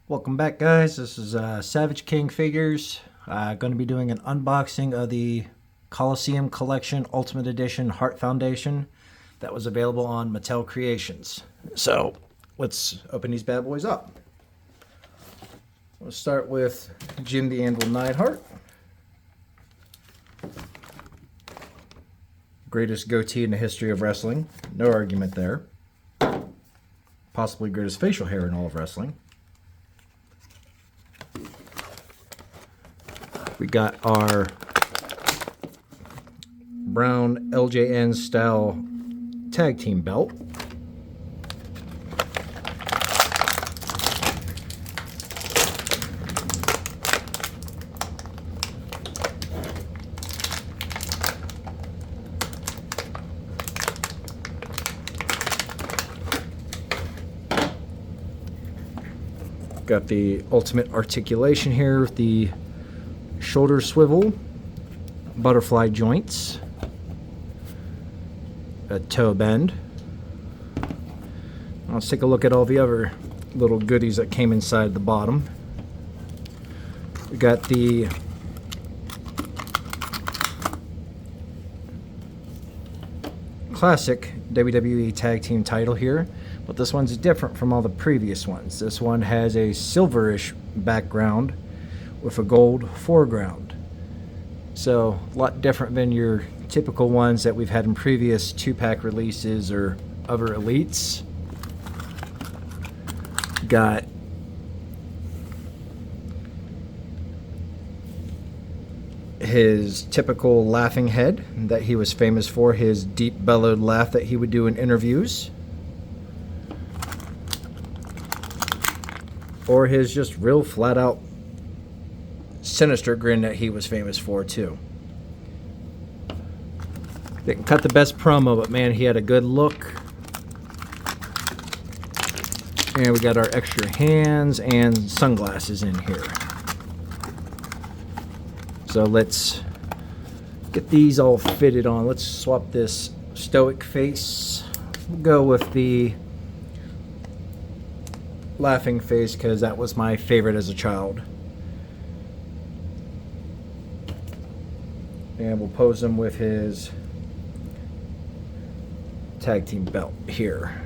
Welcome back, guys. This is Savage King Figures. Going to be doing an unboxing of the Coliseum Collection Ultimate Edition Hart Foundation that was available on Mattel Creations. So let's open these bad boys up. We'll start with Jim the Anvil Neidhart. Greatest goatee in the history of wrestling. No argument there. Possibly greatest facial hair in all of wrestling. We got our brown LJN style tag team belt. Got the ultimate articulation here with the shoulder swivel, butterfly joints, a toe bend. Let's take a look at all the other little goodies that came inside the bottom. We got the classic WWE Tag Team title here, but this one's different from all the previous ones. This one has a silverish background with a gold foreground. So a lot different than your typical ones that we've had in previous 2-pack releases or other elites. Got his typical laughing head that he was famous for, his deep bellowed laugh that he would do in interviews. Or his just real flat out sinister grin that he was famous for too. Didn't cut the best promo, but man, he had a good look. And we got our extra hands and sunglasses in here. So let's get these all fitted on. Let's swap this stoic face. We'll go with the laughing face because that was my favorite as a child. And we'll pose him with his tag team belt here.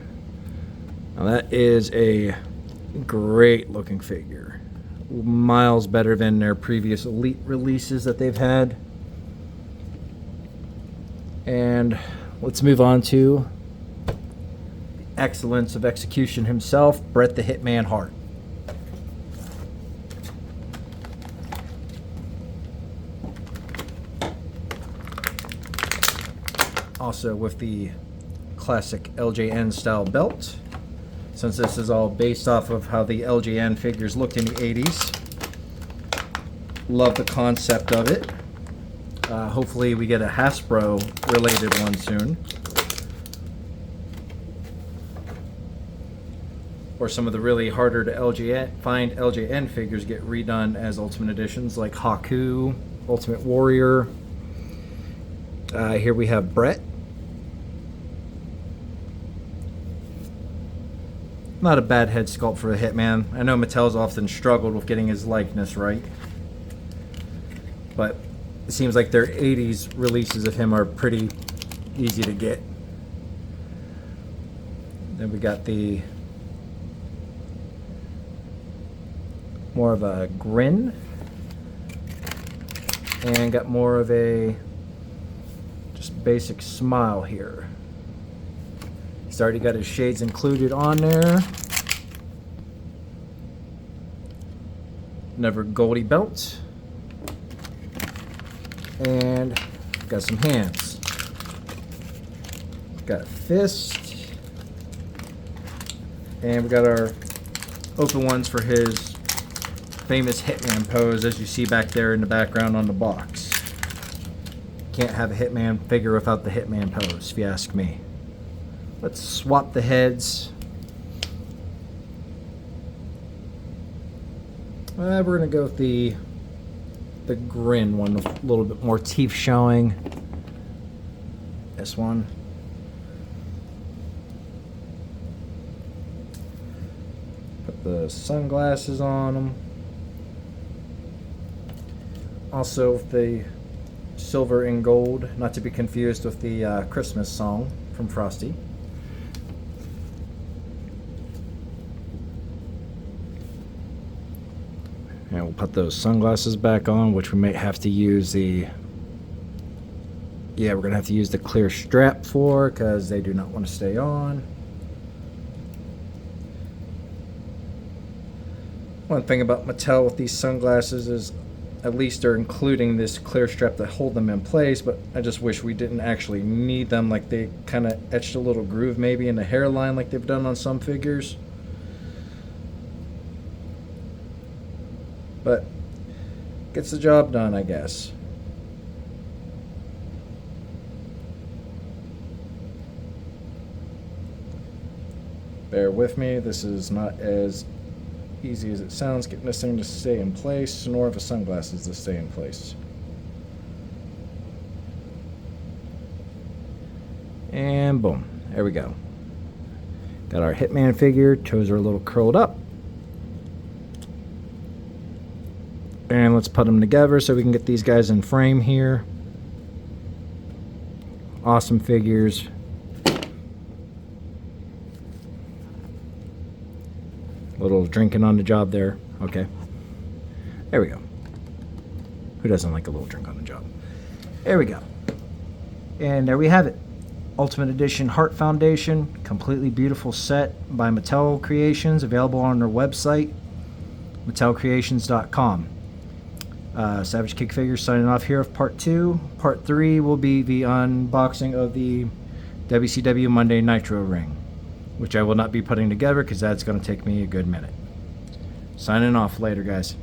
Now that is a great looking figure. Miles better than their previous elite releases that they've had. And let's move on to the excellence of execution himself, Bret the Hitman Hart. Also with the classic LJN style belt, since this is all based off of how the LJN figures looked in the 80s. Love the concept of it. Hopefully we get a Hasbro related one soon. Or some of the really harder to find LJN figures get redone as Ultimate Editions, like Haku, Ultimate Warrior. Here we have Bret. Not a bad head sculpt for a Hitman. I know Mattel's often struggled with getting his likeness right, but it seems like their 80s releases of him are pretty easy to get. Then we got the more of a grin, and got more of a just basic smile here. He's already got his shades included on there. Another Goldie belt. And got some hands. Got a fist. And we got our open ones for his famous Hitman pose, as you see back there in the background on the box. Can't have a Hitman figure without the Hitman pose, if you ask me. Let's swap the heads. We're going to go with the grin one, with a little bit more teeth showing. This one. Put the sunglasses on them. Also the silver and gold, not to be confused with the Christmas song from Frosty. And we'll put those sunglasses back on, which we may have to use the... Yeah, we're going to have to use the clear strap for, because they do not want to stay on. One thing about Mattel with these sunglasses is at least they're including this clear strap to hold them in place, but I just wish we didn't actually need them. Like they kind of etched a little groove maybe in the hairline like they've done on some figures. But gets the job done, I guess. Bear with me, this is not as easy as it sounds getting this thing to stay in place, nor the sunglasses to stay in place. And boom, there we go. Got our Hitman figure, toes are a little curled up. And let's put them together so we can get these guys in frame here. Awesome figures. Little drinking on the job there. Okay. There we go. Who doesn't like a little drink on the job? There we go. And there we have it. Ultimate Edition Hart Foundation. Completely beautiful set by Mattel Creations. Available on their website, mattelcreations.com. Savage King Figures signing off here of part 2. Part 3 will be the unboxing of the WCW Monday Nitro ring, which I will not be putting together because that's going to take me a good minute. Signing off later, guys.